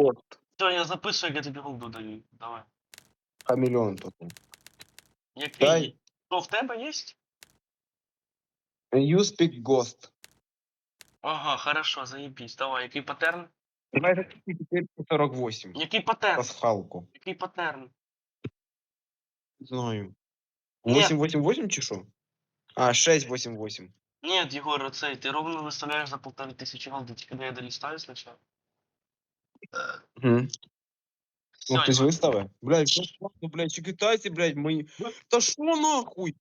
Ghost. Все, я записую, як я тобі голду даю. Давай. Хамелеон тут. Який? Дай. Що, в тебе є? You speak Ghost. Ага, хорошо, заебись. Давай, який паттерн? Давай за 48. Який паттерн? Пасхалку. Який паттерн? Не знаю. Ні. 888 чи що? А, 688. Ні, Єгор, оцей, ти ровно виставляєш за 1500 голди, тільки я долістаю спочатку. Угу. Все, Ну, хтось Єгор. виставив? Блядь, блядь, чи китайці, блядь, мої... Та що нахуй?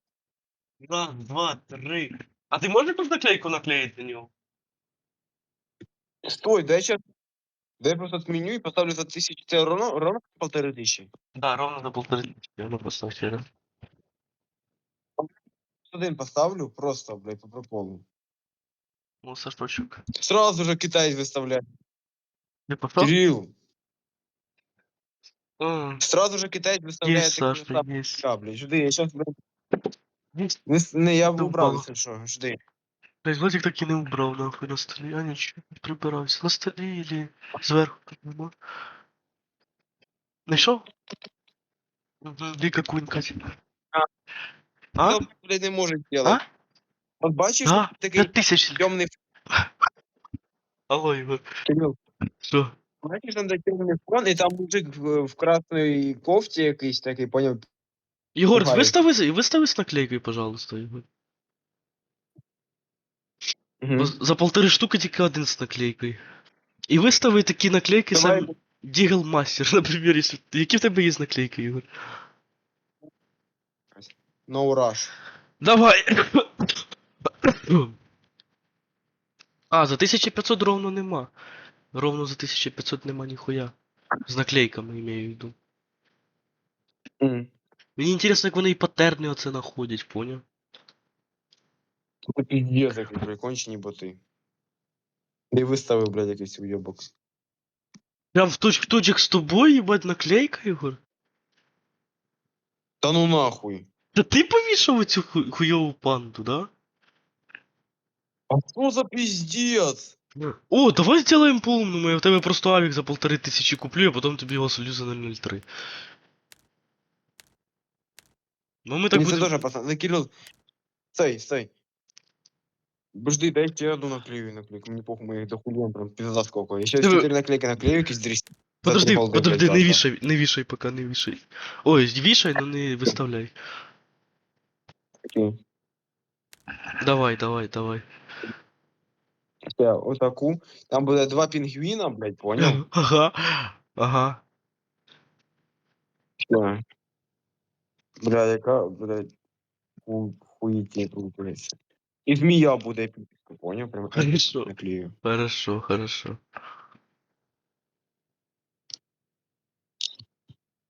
Раз, два, три. А ти можеш якусь наклейку наклеїти на нього? Стой, дай сейчас... Дай просто отменю и поставлю за 1000. Це ровно 1500. Да, ровно за 1500. Я ну просто ще раз. Один поставлю, просто, блядь, по приколу. Ну, Сашочок. Сразу же китайец выставляет. Ти поставив? Кирилл, А, сразу же китаец є, выставляет такие Саш, вот є. блядь. Жди, я сейчас, блядь, Є. не, я Ти убрал, впало. если что, жди. Блять, Владик так і не убрав нахуй на столі, а нічого, не прибирався. На столі или зверху тут нема. Знайшов? Віка кунькать. А? Кто, блядь, не может делать. А? Вот бачишь, А? такий 5000. темный... Алло, Ігор. Кирилл, Що? бачиш, там темний фон, і там мужик в красній кофті якийсь такий, поняв? Єгор, Пугає. вистави з наклейкою, пожалуйста, Ігор. Бо Угу. за 1,5 штуки тільки один з наклейкою. І вистави такі наклейки Давай. сам Дігл Мастер, наприклад, якщо... Які в тебе є наклейки, Ігор? No rush. Давай! А, за 1500 ровно нема. Ровно за 1500 нема ніхуя. З наклейками, имею в виду. Мені інтересно, як вони і паттерни оце знаходять, поняв? Це піздець, який прикончені боти. Не виставив, блядь, якийсь уйобок. Прям в точ з тобою, їбать, наклейка, Ігор? Та ну нахуй. Та ти повішав оцю хуйову панду, да? А що за піздець? О, давай сделаем по-умному, я в тебе просто авік за 1500 куплю, а потім тобі його солю за 0,03. Ну ми так Мені це будемо... теж пацан. Не, Кирил, стой. Жди, дай ще одну наклею. Мені похуй, ми їх дохуєм, прям пизда сколько. Я ще Ти ви- 4 наклейки наклею, якісь дріс. Подожди, голди, блядь, подожди, завтра. не вішай пока, не вішай. Ой, вішай, но не виставляй. Окей. Давай. Все, отаку. Там буде 2 пінгвіна, блядь, понял? Ага. Все. Бля, яка, блядь, хуєтні тут, блядь. І змія буде піпка, понял? Прям Хорошо. наклею. Хорошо.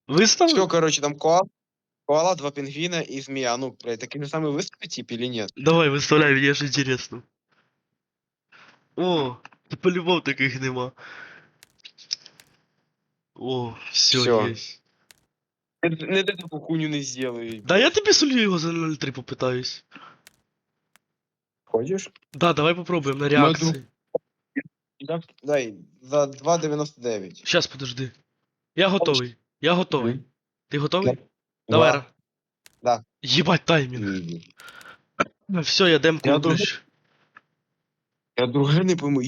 Виставив? Все, короче, там коала, 2 пингвина и змея. Ну, блядь, такие же самые выставить, тип, или нет? Давай, виставляй, мені ж інтересно. О, ти по-любому таких нема. О, все Всё. есть. Не дай таку хуйню не сделай. Да я тобі солю його за 0,3 попитаюсь. Хочешь? Да, давай попробуем на Мой реакции. Дай, за 2,99. Сейчас, подожди. Я готовий. Мгм. Ти готовий? Да. Давай. Два. Да. Єбать таймінг. Ні. Все, я демку Я включу. Я друге не пойму.